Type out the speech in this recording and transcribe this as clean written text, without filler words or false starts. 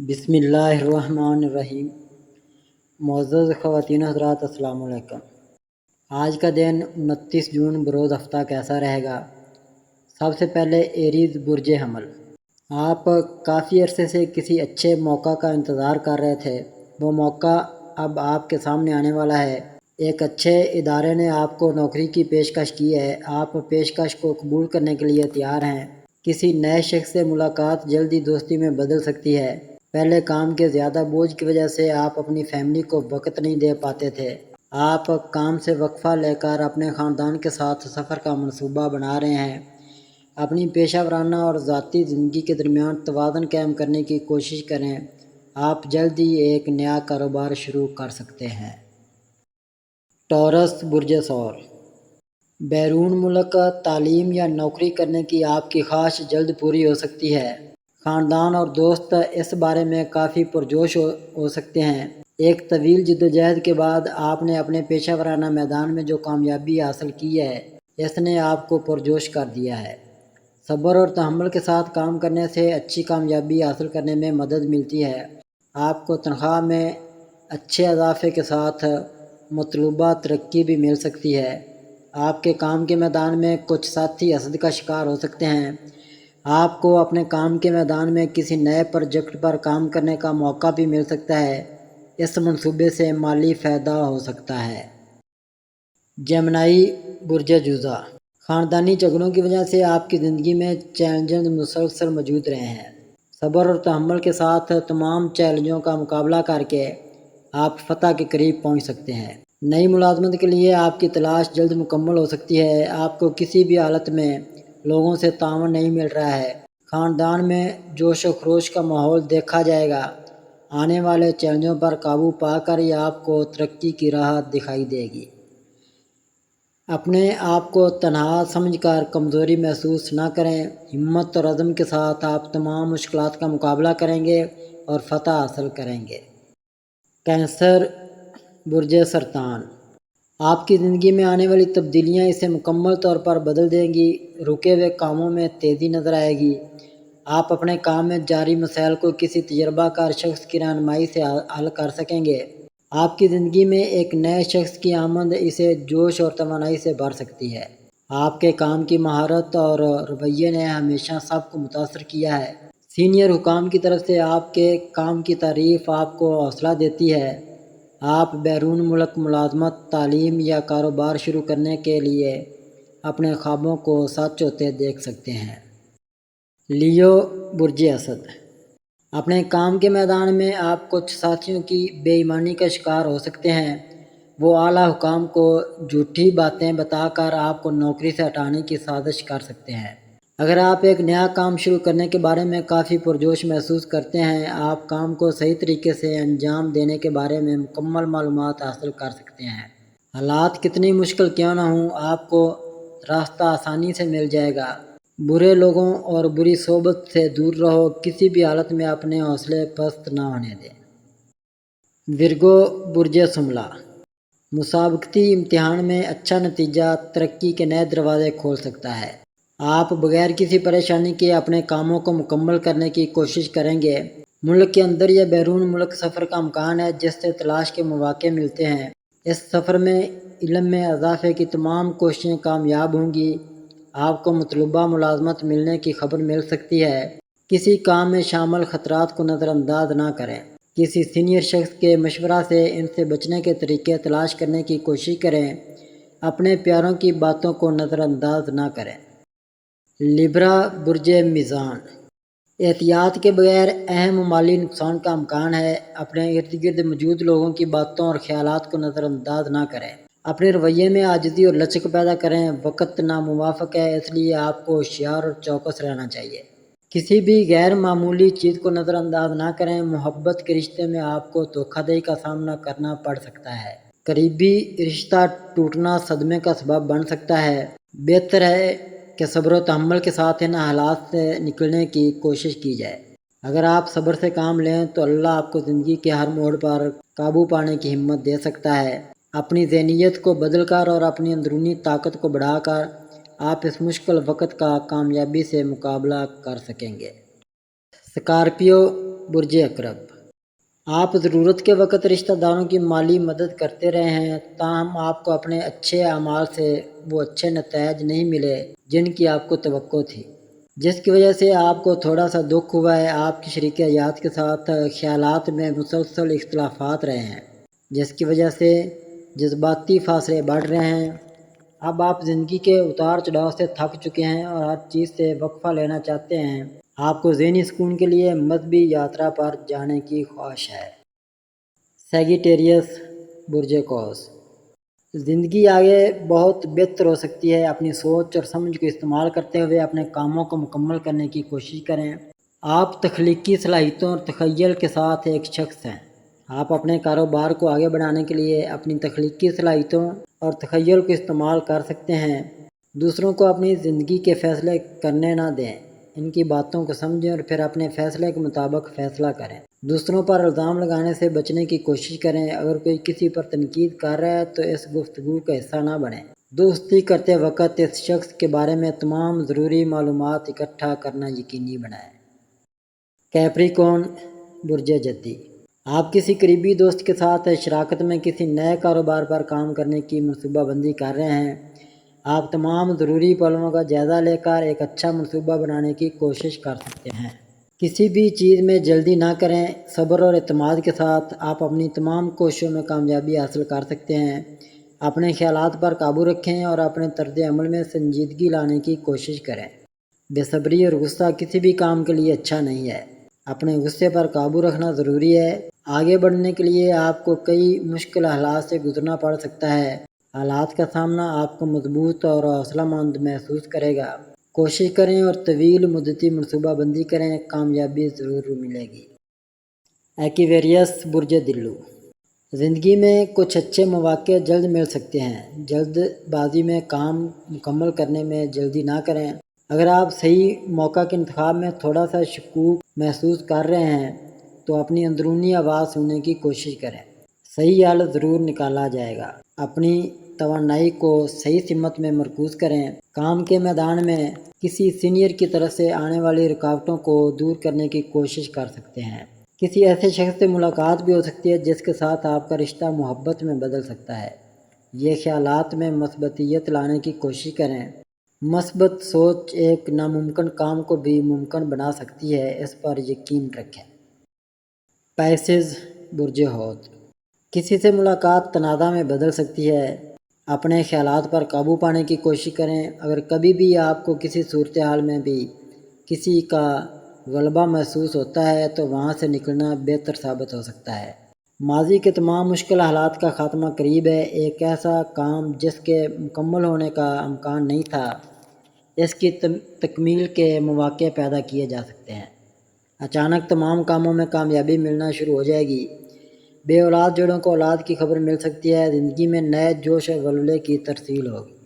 بسم اللہ الرحمن الرحیم۔ معزز خواتین حضرات، السلام علیکم۔ آج کا دن 29 جون بروز ہفتہ کیسا رہے گا؟ سب سے پہلے ایریز برج حمل، آپ کافی عرصے سے کسی اچھے موقع کا انتظار کر رہے تھے۔ وہ موقع اب آپ کے سامنے آنے والا ہے۔ ایک اچھے ادارے نے آپ کو نوکری کی پیشکش کی ہے۔ آپ پیشکش کو قبول کرنے کے لیے تیار ہیں۔ کسی نئے شخص سے ملاقات جلدی دوستی میں بدل سکتی ہے۔ پہلے کام کے زیادہ بوجھ کی وجہ سے آپ اپنی فیملی کو وقت نہیں دے پاتے تھے۔ آپ کام سے وقفہ لے کر اپنے خاندان کے ساتھ سفر کا منصوبہ بنا رہے ہیں۔ اپنی پیشہ ورانہ اور ذاتی زندگی کے درمیان توازن قائم کرنے کی کوشش کریں۔ آپ جلد ہی ایک نیا کاروبار شروع کر سکتے ہیں۔ ٹورس برج ثور، بیرون ملک تعلیم یا نوکری کرنے کی آپ کی خواہش جلد پوری ہو سکتی ہے۔ خاندان اور دوست اس بارے میں کافی پرجوش ہو سکتے ہیں۔ ایک طویل جدوجہد کے بعد آپ نے اپنے پیشہ ورانہ میدان میں جو کامیابی حاصل کی ہے، اس نے آپ کو پرجوش کر دیا ہے۔ صبر اور تحمل کے ساتھ کام کرنے سے اچھی کامیابی حاصل کرنے میں مدد ملتی ہے۔ آپ کو تنخواہ میں اچھے اضافے کے ساتھ مطلوبہ ترقی بھی مل سکتی ہے۔ آپ کے کام کے میدان میں کچھ ساتھی حسد کا شکار ہو سکتے ہیں۔ آپ کو اپنے کام کے میدان میں کسی نئے پروجیکٹ پر کام کرنے کا موقع بھی مل سکتا ہے۔ اس منصوبے سے مالی فائدہ ہو سکتا ہے۔ جیمنائی برج جوزہ، خاندانی جھگڑوں کی وجہ سے آپ کی زندگی میں چیلنجز مسلسل موجود رہے ہیں۔ صبر اور تحمل کے ساتھ تمام چیلنجوں کا مقابلہ کر کے آپ فتح کے قریب پہنچ سکتے ہیں۔ نئی ملازمت کے لیے آپ کی تلاش جلد مکمل ہو سکتی ہے۔ آپ کو کسی بھی حالت میں لوگوں سے تعاون نہیں مل رہا ہے۔ خاندان میں جوش و خروش کا ماحول دیکھا جائے گا۔ آنے والے چیلنجوں پر قابو پا کر ہی آپ کو ترقی کی راہ دکھائی دے گی۔ اپنے آپ کو تنہا سمجھ کر کمزوری محسوس نہ کریں۔ ہمت اور عزم کے ساتھ آپ تمام مشکلات کا مقابلہ کریں گے اور فتح حاصل کریں گے۔ کینسر برج سرطان، آپ کی زندگی میں آنے والی تبدیلیاں اسے مکمل طور پر بدل دیں گی۔ رکے ہوئے کاموں میں تیزی نظر آئے گی۔ آپ اپنے کام میں جاری مسائل کو کسی تجربہ کار شخص کی رہنمائی سے حل کر سکیں گے۔ آپ کی زندگی میں ایک نئے شخص کی آمد اسے جوش اور توانائی سے بھر سکتی ہے۔ آپ کے کام کی مہارت اور رویے نے ہمیشہ سب کو متاثر کیا ہے۔ سینئر حکام کی طرف سے آپ کے کام کی تعریف آپ کو حوصلہ دیتی ہے۔ آپ بیرون ملک ملازمت، تعلیم یا کاروبار شروع کرنے کے لیے اپنے خوابوں کو سچ ہوتے دیکھ سکتے ہیں۔ لیو برج اسد، اپنے کام کے میدان میں آپ کچھ ساتھیوں کی بے ایمانی کا شکار ہو سکتے ہیں۔ وہ اعلیٰ حکام کو جھوٹی باتیں بتا کر آپ کو نوکری سے ہٹانے کی سازش کر سکتے ہیں۔ اگر آپ ایک نیا کام شروع کرنے کے بارے میں کافی پرجوش محسوس کرتے ہیں، آپ کام کو صحیح طریقے سے انجام دینے کے بارے میں مکمل معلومات حاصل کر سکتے ہیں۔ حالات کتنی مشکل کیوں نہ ہوں، آپ کو راستہ آسانی سے مل جائے گا۔ برے لوگوں اور بری صحبت سے دور رہو۔ کسی بھی حالت میں اپنے حوصلے پست نہ ہونے دیں۔ ورگو برج شملہ، مسابقتی امتحان میں اچھا نتیجہ ترقی کے نئے دروازے کھول سکتا ہے۔ آپ بغیر کسی پریشانی کے اپنے کاموں کو مکمل کرنے کی کوشش کریں گے۔ ملک کے اندر یا بیرون ملک سفر کا امکان ہے، جس سے تلاش کے مواقع ملتے ہیں۔ اس سفر میں علم میں اضافے کی تمام کوششیں کامیاب ہوں گی۔ آپ کو مطلوبہ ملازمت ملنے کی خبر مل سکتی ہے۔ کسی کام میں شامل خطرات کو نظر انداز نہ کریں۔ کسی سینئر شخص کے مشورہ سے ان سے بچنے کے طریقے تلاش کرنے کی کوشش کریں۔ اپنے پیاروں کی باتوں کو نظر انداز نہ کریں۔ لیبرا برج میزان، احتیاط کے بغیر اہم مالی نقصان کا امکان ہے۔ اپنے ارد گرد موجود لوگوں کی باتوں اور خیالات کو نظر انداز نہ کریں۔ اپنے رویے میں عاجزی اور لچک پیدا کریں۔ وقت ناموافق ہے، اس لیے آپ کو ہوشیار اور چوکس رہنا چاہیے۔ کسی بھی غیر معمولی چیز کو نظر انداز نہ کریں۔ محبت کے رشتے میں آپ کو دھوکہ دہی کا سامنا کرنا پڑ سکتا ہے۔ قریبی رشتہ ٹوٹنا صدمے کا سبب بن سکتا ہے۔ بہتر ہے کہ صبر و تحمل کے ساتھ ان حالات سے نکلنے کی کوشش کی جائے۔ اگر آپ صبر سے کام لیں تو اللہ آپ کو زندگی کے ہر موڑ پر قابو پانے کی ہمت دے سکتا ہے۔ اپنی ذہنیت کو بدل کر اور اپنی اندرونی طاقت کو بڑھا کر آپ اس مشکل وقت کا کامیابی سے مقابلہ کر سکیں گے۔ اسکارپیو برج اکرب، آپ ضرورت کے وقت رشتہ داروں کی مالی مدد کرتے رہے ہیں، تاہم آپ کو اپنے اچھے اعمال سے وہ اچھے نتائج نہیں ملے جن کی آپ کو توقع تھی، جس کی وجہ سے آپ کو تھوڑا سا دکھ ہوا ہے۔ آپ کی شریک حیات کے ساتھ خیالات میں مسلسل اختلافات رہے ہیں، جس کی وجہ سے جذباتی فاصلے بڑھ رہے ہیں۔ اب آپ زندگی کے اتار چڑھاؤ سے تھک چکے ہیں اور ہر چیز سے وقفہ لینا چاہتے ہیں۔ آپ کو ذہنی سکون کے لیے مذہبی یاترا پر جانے کی خواہش ہے۔ سیگیٹیریس، برج قوس، زندگی آگے بہت بہتر ہو سکتی ہے۔ اپنی سوچ اور سمجھ کو استعمال کرتے ہوئے اپنے کاموں کو مکمل کرنے کی کوشش کریں۔ آپ تخلیقی صلاحیتوں اور تخیل کے ساتھ ایک شخص ہیں۔ آپ اپنے کاروبار کو آگے بڑھانے کے لیے اپنی تخلیقی صلاحیتوں اور تخیل کو استعمال کر سکتے ہیں۔ دوسروں کو اپنی زندگی کے فیصلے کرنے نہ دیں، ان کی باتوں کو سمجھیں اور پھر اپنے فیصلے کے مطابق فیصلہ کریں۔ دوسروں پر الزام لگانے سے بچنے کی کوشش کریں۔ اگر کوئی کسی پر تنقید کر رہا ہے تو اس گفتگو کا حصہ نہ بنیں۔ دوستی کرتے وقت اس شخص کے بارے میں تمام ضروری معلومات اکٹھا کرنا یقینی بنائیں۔ کیپریکون، برج جدی، آپ کسی قریبی دوست کے ساتھ شراکت میں کسی نئے کاروبار پر کام کرنے کی منصوبہ بندی کر رہے ہیں۔ آپ تمام ضروری پہلوؤں کا جائزہ لے کر ایک اچھا منصوبہ بنانے کی کوشش کر سکتے ہیں۔ کسی بھی چیز میں جلدی نہ کریں، صبر اور اعتماد کے ساتھ آپ اپنی تمام کوششوں میں کامیابی حاصل کر سکتے ہیں۔ اپنے خیالات پر قابو رکھیں اور اپنے طرز عمل میں سنجیدگی لانے کی کوشش کریں۔ بے صبری اور غصہ کسی بھی کام کے لیے اچھا نہیں ہے۔ اپنے غصے پر قابو رکھنا ضروری ہے۔ آگے بڑھنے کے لیے آپ کو کئی مشکل حالات سے گزرنا پڑ سکتا ہے۔ حالات کا سامنا آپ کو مضبوط اور حوصلہ مند محسوس کرے گا۔ کوشش کریں اور طویل مدتی منصوبہ بندی کریں، کامیابی ضرور ملے گی۔ ایکویریس، برج دلو، زندگی میں کچھ اچھے مواقع جلد مل سکتے ہیں۔ جلد بازی میں کام مکمل کرنے میں جلدی نہ کریں۔ اگر آپ صحیح موقع کے انتخاب میں تھوڑا سا شکوک محسوس کر رہے ہیں تو اپنی اندرونی آواز سننے کی کوشش کریں۔ صحیح حل ضرور نکالا جائے گا۔ اپنی توانائی کو صحیح سمت میں مرکوز کریں۔ کام کے میدان میں کسی سینئر کی طرف سے آنے والی رکاوٹوں کو دور کرنے کی کوشش کر سکتے ہیں۔ کسی ایسے شخص سے ملاقات بھی ہو سکتی ہے جس کے ساتھ آپ کا رشتہ محبت میں بدل سکتا ہے۔ یہ خیالات میں مثبتیت لانے کی کوشش کریں۔ مثبت سوچ ایک ناممکن کام کو بھی ممکن بنا سکتی ہے، اس پر یقین رکھیں۔ پیسز، برج حوت، کسی سے ملاقات تنازع میں بدل سکتی ہے۔ اپنے خیالات پر قابو پانے کی کوشش کریں۔ اگر کبھی بھی آپ کو کسی صورتحال میں بھی کسی کا غلبہ محسوس ہوتا ہے تو وہاں سے نکلنا بہتر ثابت ہو سکتا ہے۔ ماضی کے تمام مشکل حالات کا خاتمہ قریب ہے۔ ایک ایسا کام جس کے مکمل ہونے کا امکان نہیں تھا، اس کی تکمیل کے مواقع پیدا کیے جا سکتے ہیں۔ اچانک تمام کاموں میں کامیابی ملنا شروع ہو جائے گی۔ بے اولاد جوڑوں کو اولاد کی خبر مل سکتی ہے۔ زندگی میں نئے جوش و ولولے کی ترسیل ہوگی۔